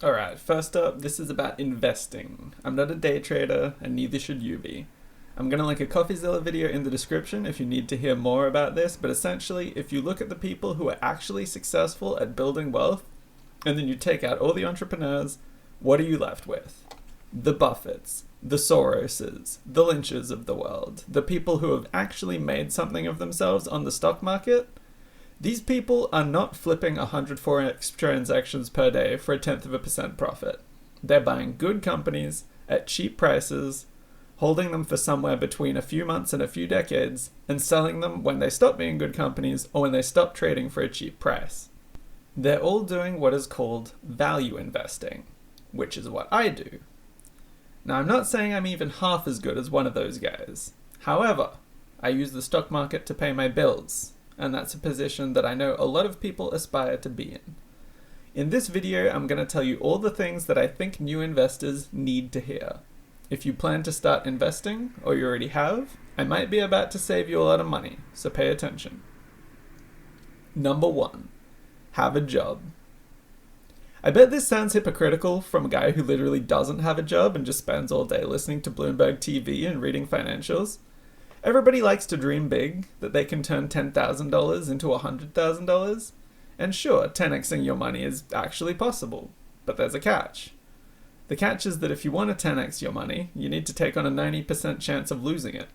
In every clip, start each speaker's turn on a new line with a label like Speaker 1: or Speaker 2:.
Speaker 1: Alright, first up, this is about investing. I'm not a day trader, and neither should you be. I'm gonna link a Coffeezilla video in the description if you need to hear more about this, but essentially, if you look at the people who are actually successful at building wealth, and then you take out all the entrepreneurs, what are you left with? The Buffetts, the Soroses, the Lynches of the world, the people who have actually made something of themselves on the stock market. These people are not flipping 100 forex transactions per day for 0.1% profit. They're buying good companies at cheap prices, holding them for somewhere between a few months and a few decades, and selling them when they stop being good companies or when they stop trading for a cheap price. They're all doing what is called value investing, which is what I do. Now, I'm not saying I'm even half as good as one of those guys. However, I use the stock market to pay my bills, and that's a position that I know a lot of people aspire to be in. In this video, I'm going to tell you all the things that I think new investors need to hear. If you plan to start investing, or you already have, I might be about to save you a lot of money, so pay attention. Number 1, have a job. I bet this sounds hypocritical from a guy who literally doesn't have a job and just spends all day listening to Bloomberg TV and reading financials. Everybody likes to dream big, that they can turn $10,000 into $100,000. And sure, 10xing your money is actually possible, but there's a catch. The catch is that if you want to 10x your money, you need to take on a 90% chance of losing it.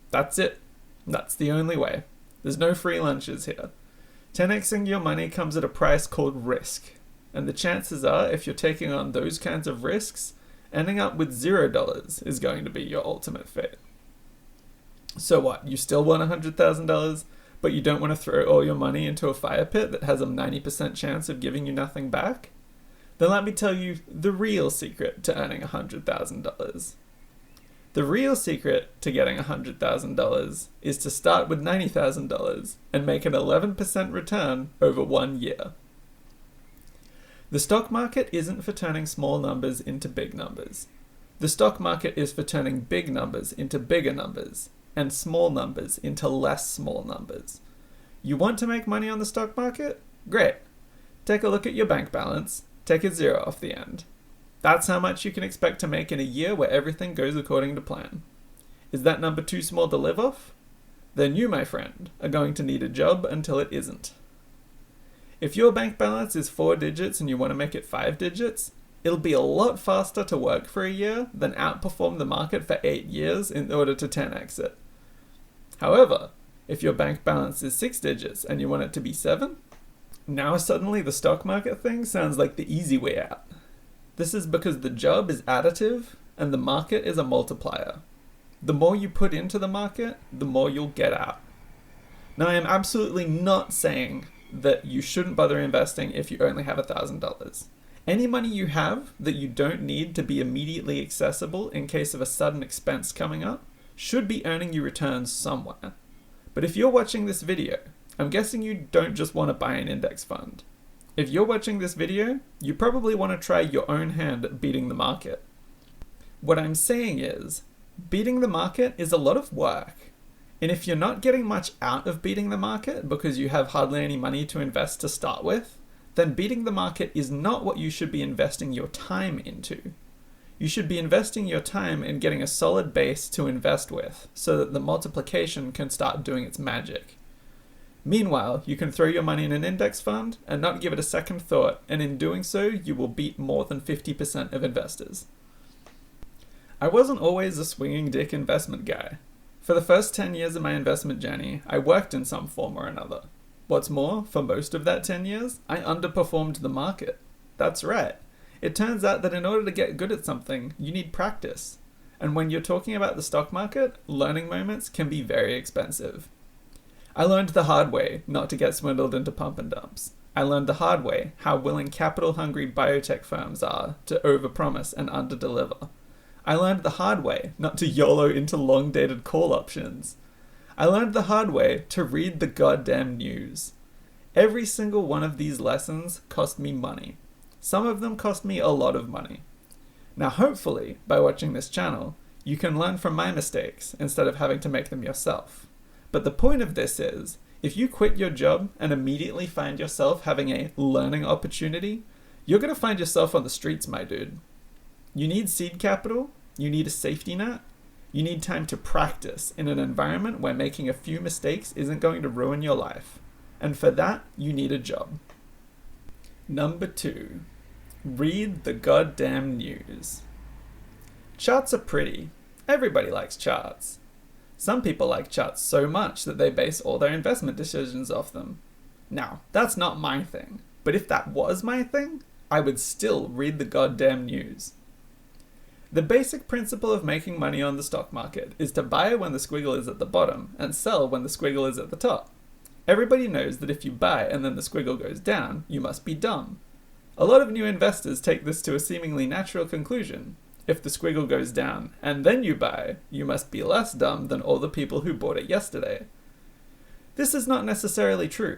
Speaker 1: That's it. That's the only way. There's no free lunches here. 10xing your money comes at a price called risk. And the chances are, if you're taking on those kinds of risks, ending up with $0 is going to be your ultimate fate. So what, you still want $100,000, but you don't want to throw all your money into a fire pit that has a 90% chance of giving you nothing back? Then let me tell you the real secret to earning $100,000. The real secret to getting $100,000 is to start with $90,000 and make an 11% return over 1 year. The stock market isn't for turning small numbers into big numbers. The stock market is for turning big numbers into bigger numbers, and small numbers into less small numbers. You want to make money on the stock market? Great. Take a look at your bank balance, take a 0 off the end. That's how much you can expect to make in a year where everything goes according to plan. Is that number too small to live off? Then you, my friend, are going to need a job until it isn't. If your bank balance is 4 digits and you want to make it 5 digits, it'll be a lot faster to work for a year than outperform the market for 8 years in order to 10x it. However, if your bank balance is 6 digits and you want it to be 7, now suddenly the stock market thing sounds like the easy way out. This is because the job is additive and the market is a multiplier. The more you put into the market, the more you'll get out. Now, I am absolutely not saying that you shouldn't bother investing if you only have $1,000. Any money you have that you don't need to be immediately accessible in case of a sudden expense coming up should be earning you returns somewhere. But if you're watching this video, I'm guessing you don't just want to buy an index fund. If you're watching this video, you probably want to try your own hand at beating the market. What I'm saying is, beating the market is a lot of work. And if you're not getting much out of beating the market because you have hardly any money to invest to start with, then beating the market is not what you should be investing your time into. You should be investing your time in getting a solid base to invest with so that the multiplication can start doing its magic. Meanwhile, you can throw your money in an index fund and not give it a second thought, and in doing so, you will beat more than 50% of investors. I wasn't always a swinging dick investment guy. For the first 10 years of my investment journey, I worked in some form or another. What's more, for most of that 10 years, I underperformed the market. That's right. It turns out that in order to get good at something, you need practice. And when you're talking about the stock market, learning moments can be very expensive. I learned the hard way not to get swindled into pump and dumps. I learned the hard way how willing capital-hungry biotech firms are to overpromise and underdeliver. I learned the hard way not to YOLO into long-dated call options. I learned the hard way to read the goddamn news. Every single one of these lessons cost me money. Some of them cost me a lot of money. Now hopefully, by watching this channel, you can learn from my mistakes instead of having to make them yourself. But the point of this is, if you quit your job and immediately find yourself having a learning opportunity, you're going to find yourself on the streets, my dude. You need seed capital, you need a safety net, you need time to practice in an environment where making a few mistakes isn't going to ruin your life. And for that, you need a job. Number 2, read the goddamn news. Charts are pretty. Everybody likes charts. Some people like charts so much that they base all their investment decisions off them. Now, that's not my thing, but if that was my thing, I would still read the goddamn news. The basic principle of making money on the stock market is to buy when the squiggle is at the bottom and sell when the squiggle is at the top. Everybody knows that if you buy and then the squiggle goes down, you must be dumb. A lot of new investors take this to a seemingly natural conclusion. If the squiggle goes down and then you buy, you must be less dumb than all the people who bought it yesterday. This is not necessarily true.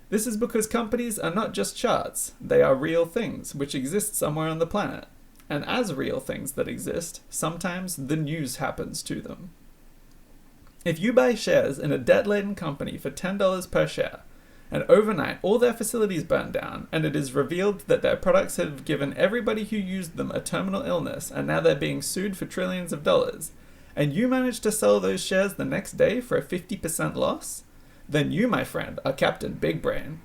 Speaker 1: This is because companies are not just charts, they are real things which exist somewhere on the planet. And as real things that exist, sometimes the news happens to them. If you buy shares in a debt-laden company for $10 per share, and overnight all their facilities burn down, and it is revealed that their products have given everybody who used them a terminal illness, and now they're being sued for trillions of dollars, and you manage to sell those shares the next day for a 50% loss, then you, my friend, are Captain Big Brain.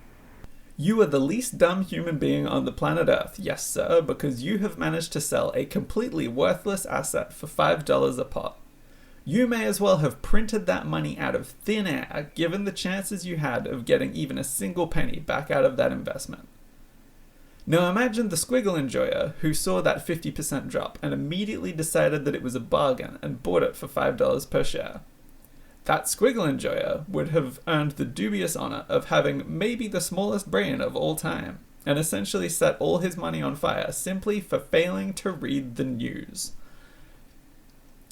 Speaker 1: You are the least dumb human being on the planet Earth, yes sir, because you have managed to sell a completely worthless asset for $5 a pop. You may as well have printed that money out of thin air, given the chances you had of getting even a single penny back out of that investment. Now imagine the squiggle enjoyer who saw that 50% drop and immediately decided that it was a bargain and bought it for $5 per share. That squiggle enjoyer would have earned the dubious honor of having maybe the smallest brain of all time, and essentially set all his money on fire simply for failing to read the news.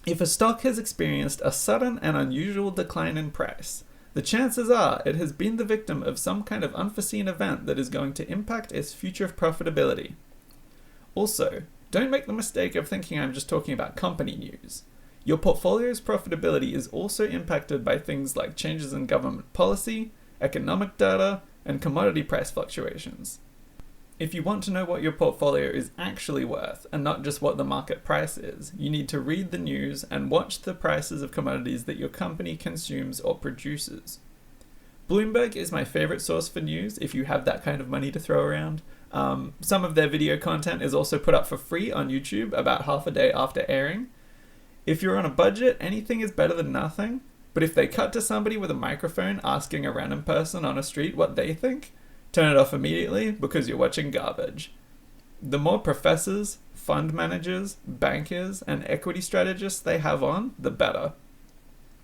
Speaker 1: If a stock has experienced a sudden and unusual decline in price, the chances are it has been the victim of some kind of unforeseen event that is going to impact its future profitability. Also, don't make the mistake of thinking I'm just talking about company news. Your portfolio's profitability is also impacted by things like changes in government policy, economic data, and commodity price fluctuations. If you want to know what your portfolio is actually worth, and not just what the market price is, you need to read the news and watch the prices of commodities that your company consumes or produces. Bloomberg is my favorite source for news if you have that kind of money to throw around. Some of their video content is also put up for free on YouTube about half a day after airing. If you're on a budget, anything is better than nothing, but if they cut to somebody with a microphone asking a random person on a street what they think, turn it off immediately because you're watching garbage. The more professors, fund managers, bankers, and equity strategists they have on, the better.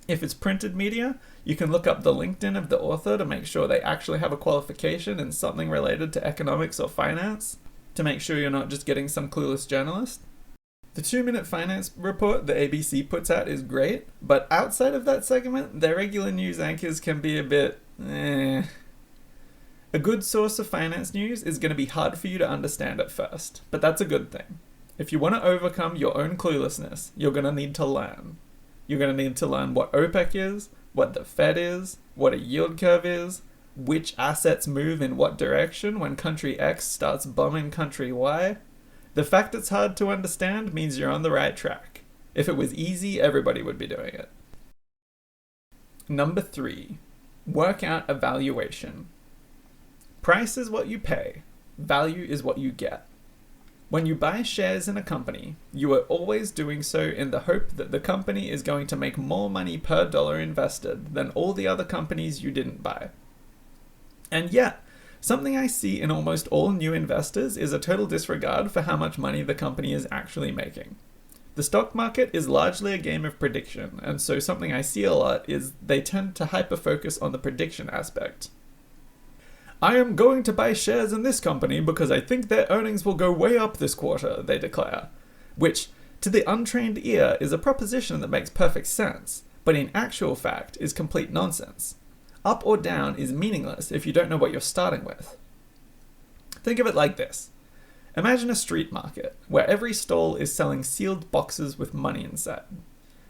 Speaker 1: If it's printed media, you can look up the LinkedIn of the author to make sure they actually have a qualification in something related to economics or finance, to make sure you're not just getting some clueless journalist. The 2-minute finance report the ABC puts out is great, but outside of that segment, their regular news anchors can be a bit A good source of finance news is going to be hard for you to understand at first, but that's a good thing. If you want to overcome your own cluelessness, you're going to need to learn. You're going to need to learn what OPEC is, what the Fed is, what a yield curve is, which assets move in what direction when country X starts bumming country Y. The fact it's hard to understand means you're on the right track. If it was easy, everybody would be doing it. Number 3, work out a valuation. Price is what you pay. Value is what you get. When you buy shares in a company, you are always doing so in the hope that the company is going to make more money per dollar invested than all the other companies you didn't buy. And yet, something I see in almost all new investors is a total disregard for how much money the company is actually making. The stock market is largely a game of prediction, and so something I see a lot is they tend to hyper-focus on the prediction aspect. I am going to buy shares in this company because I think their earnings will go way up this quarter, they declare. Which, to the untrained ear, is a proposition that makes perfect sense, but in actual fact is complete nonsense. Up or down is meaningless if you don't know what you're starting with. Think of it like this. Imagine a street market, where every stall is selling sealed boxes with money inside.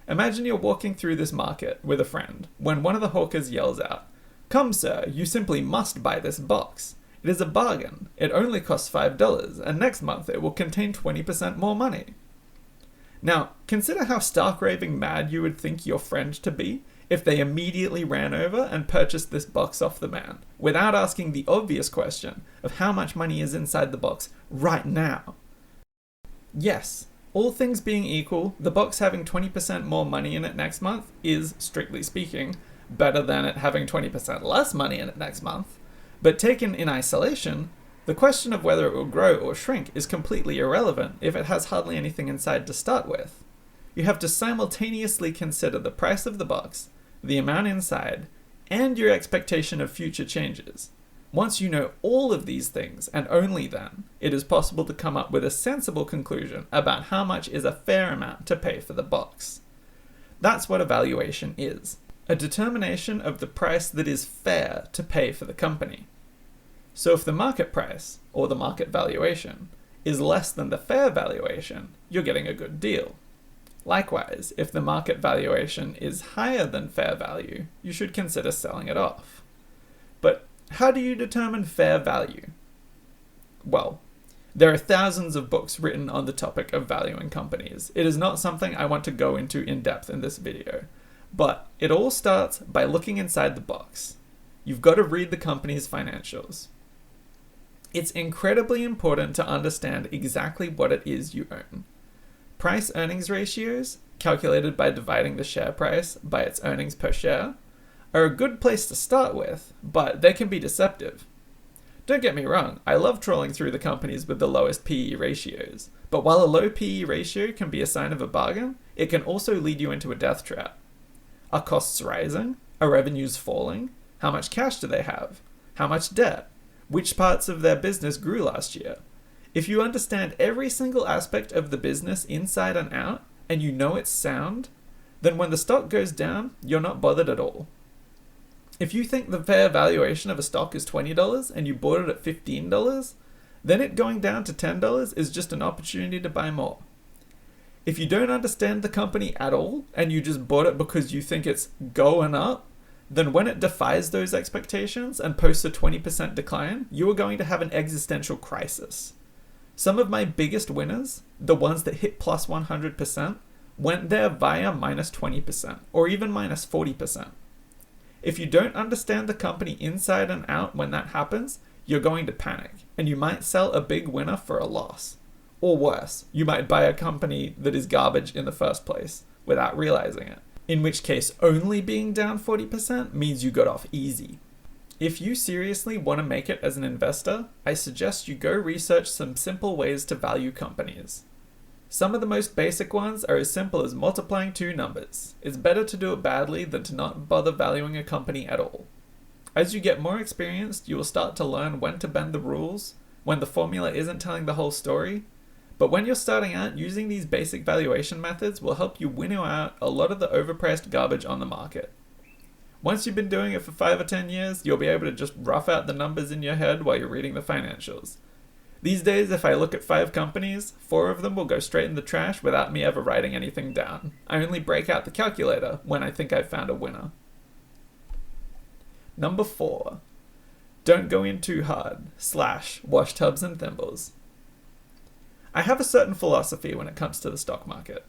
Speaker 1: Imagine you're walking through this market with a friend, when one of the hawkers yells out, "Come sir, you simply must buy this box. It is a bargain. It only costs $5, and next month it will contain 20% more money. Now, consider how stark raving mad you would think your friend to be if they immediately ran over and purchased this box off the man, without asking the obvious question of how much money is inside the box right now. Yes, all things being equal, the box having 20% more money in it next month is, strictly speaking, better than it having 20% less money in it next month. But taken in isolation, the question of whether it will grow or shrink is completely irrelevant if it has hardly anything inside to start with. You have to simultaneously consider the price of the box, the amount inside, and your expectation of future changes. Once you know all of these things, and only then, it is possible to come up with a sensible conclusion about how much is a fair amount to pay for the box. That's what a valuation is. A determination of the price that is fair to pay for the company. So if the market price, or the market valuation, is less than the fair valuation, you're getting a good deal. Likewise, if the market valuation is higher than fair value, you should consider selling it off. But how do you determine fair value? Well, there are thousands of books written on the topic of valuing companies. It is not something I want to go into in depth in this video, but it all starts by looking inside the box. You've got to read the company's financials. It's incredibly important to understand exactly what it is you own. Price-earnings ratios, calculated by dividing the share price by its earnings per share, are a good place to start with, but they can be deceptive. Don't get me wrong, I love trawling through the companies with the lowest PE ratios, but while a low PE ratio can be a sign of a bargain, it can also lead you into a death trap. Are costs rising? Are revenues falling? How much cash do they have? How much debt? Which parts of their business grew last year? If you understand every single aspect of the business inside and out, and you know it's sound, then when the stock goes down, you're not bothered at all. If you think the fair valuation of a stock is $20 and you bought it at $15, then it going down to $10 is just an opportunity to buy more. If you don't understand the company at all, and you just bought it because you think it's going up, then when it defies those expectations and posts a 20% decline, you are going to have an existential crisis. Some of my biggest winners, the ones that hit plus 100%, went there via minus 20% or even minus 40%. If you don't understand the company inside and out when that happens, you're going to panic and you might sell a big winner for a loss. Or worse, you might buy a company that is garbage in the first place without realizing it. In which case, only being down 40% means you got off easy. If you seriously want to make it as an investor, I suggest you go research some simple ways to value companies. Some of the most basic ones are as simple as multiplying two numbers. It's better to do it badly than to not bother valuing a company at all. As you get more experienced, you will start to learn when to bend the rules, when the formula isn't telling the whole story. But when you're starting out, using these basic valuation methods will help you winnow out a lot of the overpriced garbage on the market. Once you've been doing it for 5 or 10 years, you'll be able to just rough out the numbers in your head while you're reading the financials. These days, if I look at 5 companies, 4 of them will go straight in the trash without me ever writing anything down. I only break out the calculator when I think I've found a winner. Number 4. Don't go in too hard. / wash tubs and thimbles. I have a certain philosophy when it comes to the stock market.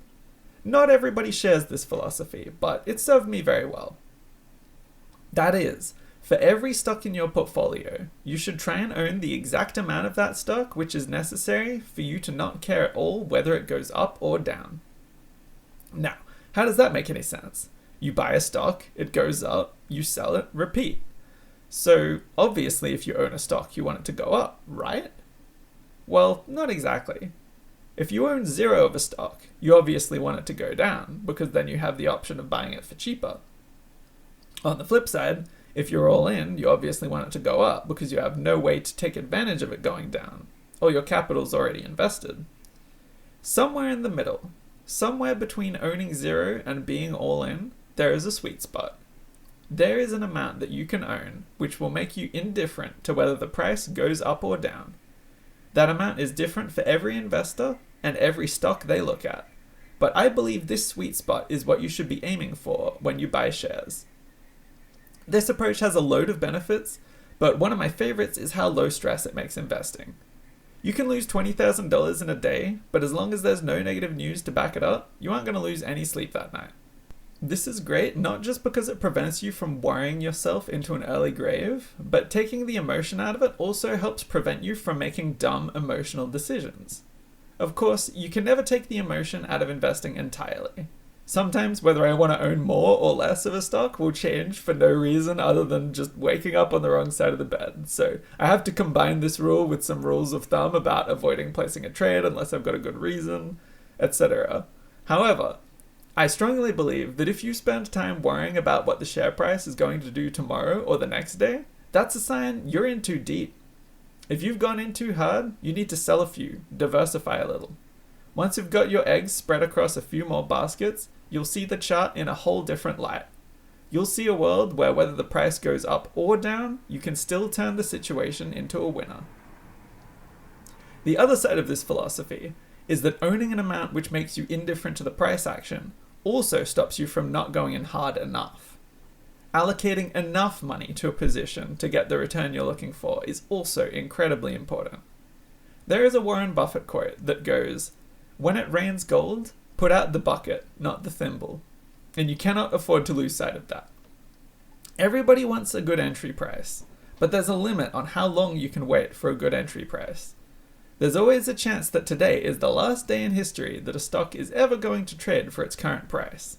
Speaker 1: Not everybody shares this philosophy, but it served me very well. That is, for every stock in your portfolio, you should try and own the exact amount of that stock which is necessary for you to not care at all whether it goes up or down. Now, how does that make any sense? You buy a stock, it goes up, you sell it, repeat. So, obviously if you own a stock, you want it to go up, right? Well, not exactly. If you own 0 of a stock, you obviously want it to go down, because then you have the option of buying it for cheaper. On the flip side, if you're all in, you obviously want it to go up, because you have no way to take advantage of it going down, or your capital's already invested. Somewhere in the middle, somewhere between owning 0 and being all in, there is a sweet spot. There is an amount that you can own, which will make you indifferent to whether the price goes up or down. That amount is different for every investor and every stock they look at. But I believe this sweet spot is what you should be aiming for when you buy shares. This approach has a load of benefits, but one of my favorites is how low stress it makes investing. You can lose $20,000 in a day, but as long as there's no negative news to back it up, you aren't going to lose any sleep that night. This is great not just because it prevents you from worrying yourself into an early grave, but taking the emotion out of it also helps prevent you from making dumb emotional decisions. Of course, you can never take the emotion out of investing entirely. Sometimes whether I want to own more or less of a stock will change for no reason other than just waking up on the wrong side of the bed. So I have to combine this rule with some rules of thumb about avoiding placing a trade unless I've got a good reason, etc. However, I strongly believe that if you spend time worrying about what the share price is going to do tomorrow or the next day, that's a sign you're in too deep. If you've gone in too hard, you need to sell a few, diversify a little. Once you've got your eggs spread across a few more baskets, you'll see the chart in a whole different light. You'll see a world where whether the price goes up or down, you can still turn the situation into a winner. The other side of this philosophy is that owning an amount which makes you indifferent to the price action also stops you from not going in hard enough. Allocating enough money to a position to get the return you're looking for is also incredibly important. There is a Warren Buffett quote that goes, "When it rains gold, put out the bucket, not the thimble." And you cannot afford to lose sight of that. Everybody wants a good entry price, but there's a limit on how long you can wait for a good entry price. There's always a chance that today is the last day in history that a stock is ever going to trade for its current price.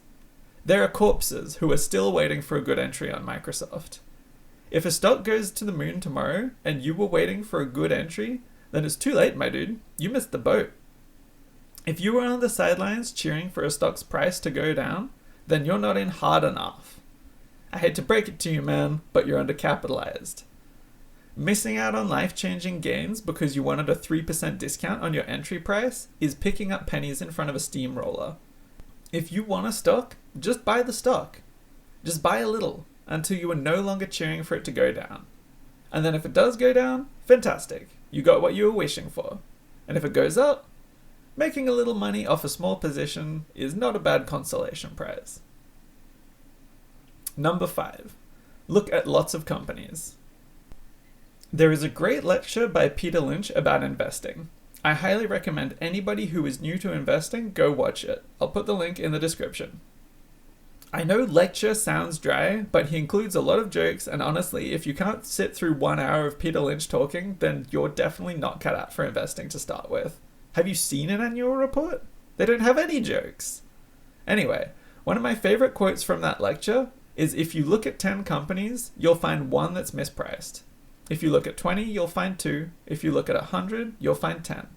Speaker 1: There are corpses who are still waiting for a good entry on Microsoft. If a stock goes to the moon tomorrow and you were waiting for a good entry, then it's too late, my dude. You missed the boat. If you were on the sidelines cheering for a stock's price to go down, then you're not in hard enough. I hate to break it to you, man, but you're undercapitalized. Missing out on life-changing gains because you wanted a 3% discount on your entry price is picking up pennies in front of a steamroller. If you want a stock, just buy the stock. Just buy a little until you are no longer cheering for it to go down. And then if it does go down, fantastic. You got what you were wishing for. And if it goes up, making a little money off a small position is not a bad consolation prize. Number 5. Look at lots of companies. There is a great lecture by Peter Lynch about investing. I highly recommend anybody who is new to investing go watch it. I'll put the link in the description. I know lecture sounds dry, but he includes a lot of jokes, and honestly, if you can't sit through 1 hour of Peter Lynch talking, then you're definitely not cut out for investing to start with. Have you seen an annual report? They don't have any jokes. Anyway, one of my favorite quotes from that lecture is, if you look at 10 companies, you'll find one that's mispriced. If you look at 20, you'll find 2. If you look at 100, you'll find 10.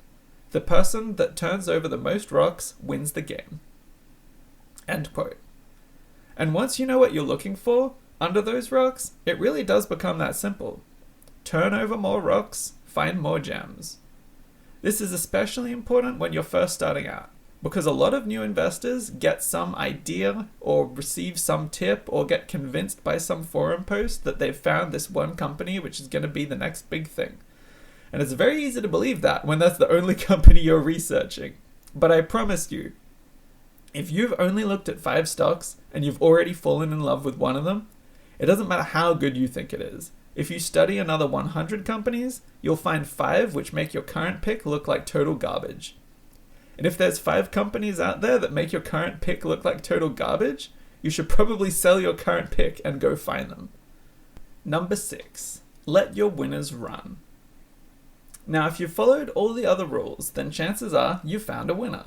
Speaker 1: The person that turns over the most rocks wins the game. End quote. And once you know what you're looking for under those rocks, it really does become that simple. Turn over more rocks, find more gems. This is especially important when you're first starting out, because a lot of new investors get some idea or receive some tip or get convinced by some forum post that they've found this one company which is going to be the next big thing. And it's very easy to believe that when that's the only company you're researching. But I promise you, if you've only looked at 5 stocks and you've already fallen in love with one of them, it doesn't matter how good you think it is. If you study another 100 companies, you'll find 5 which make your current pick look like total garbage. And if there's 5 companies out there that make your current pick look like total garbage, you should probably sell your current pick and go find them. Number 6, let your winners run. Now, if you've followed all the other rules, then chances are you've found a winner.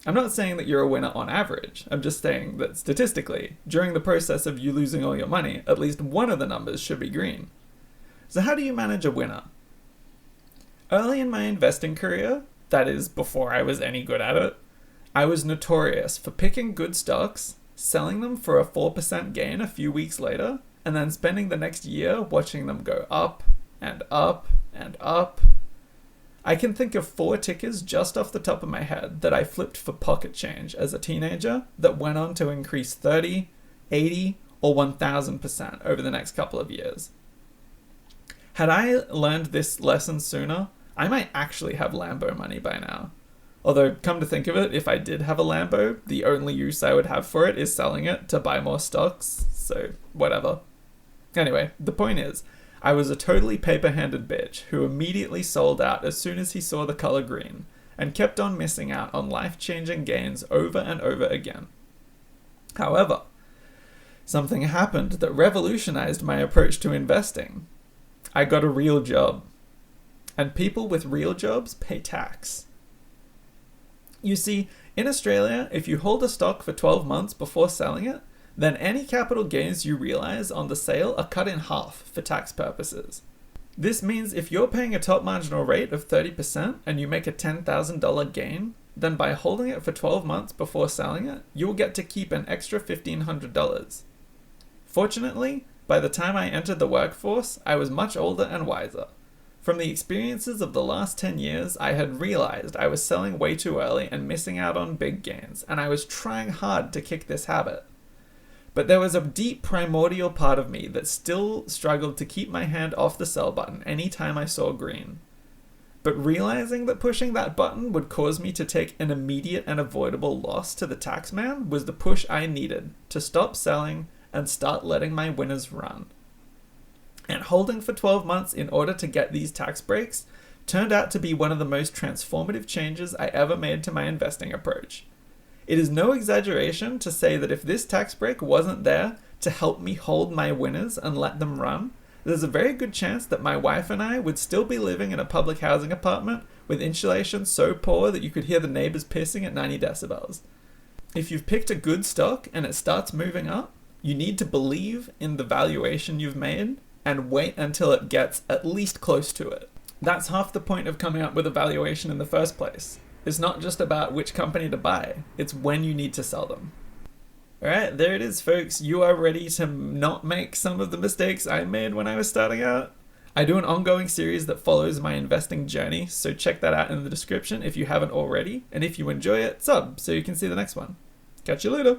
Speaker 1: I'm not saying that you're a winner on average. I'm just saying that statistically, during the process of you losing all your money, at least one of the numbers should be green. So how do you manage a winner? Early in my investing career, that is, before I was any good at it, I was notorious for picking good stocks, selling them for a 4% gain a few weeks later, and then spending the next year watching them go up and up and up. I can think of 4 tickers just off the top of my head that I flipped for pocket change as a teenager that went on to increase 30, 80, or 1000% over the next couple of years. Had I learned this lesson sooner, I might actually have Lambo money by now. Although, come to think of it, if I did have a Lambo, the only use I would have for it is selling it to buy more stocks, so whatever. Anyway, the point is, I was a totally paper-handed bitch who immediately sold out as soon as he saw the color green, and kept on missing out on life-changing gains over and over again. However, something happened that revolutionized my approach to investing. I got a real job. And people with real jobs pay tax. You see, in Australia, if you hold a stock for 12 months before selling it, then any capital gains you realize on the sale are cut in half for tax purposes. This means if you're paying a top marginal rate of 30% and you make a $10,000 gain, then by holding it for 12 months before selling it, you'll get to keep an extra $1,500. Fortunately, by the time I entered the workforce, I was much older and wiser. From the experiences of the last 10 years, I had realized I was selling way too early and missing out on big gains, and I was trying hard to kick this habit. But there was a deep primordial part of me that still struggled to keep my hand off the sell button anytime I saw green. But realizing that pushing that button would cause me to take an immediate and avoidable loss to the taxman was the push I needed to stop selling and start letting my winners run. And holding for 12 months in order to get these tax breaks turned out to be one of the most transformative changes I ever made to my investing approach. It is no exaggeration to say that if this tax break wasn't there to help me hold my winners and let them run, there's a very good chance that my wife and I would still be living in a public housing apartment with insulation so poor that you could hear the neighbors pissing at 90 decibels. If you've picked a good stock and it starts moving up, you need to believe in the valuation you've made and wait until it gets at least close to it. That's half the point of coming up with a valuation in the first place. It's not just about which company to buy, it's when you need to sell them. Alright, there it is, folks. You are ready to not make some of the mistakes I made when I was starting out. I do an ongoing series that follows my investing journey, so check that out in the description if you haven't already. And if you enjoy it, sub so you can see the next one. Catch you later.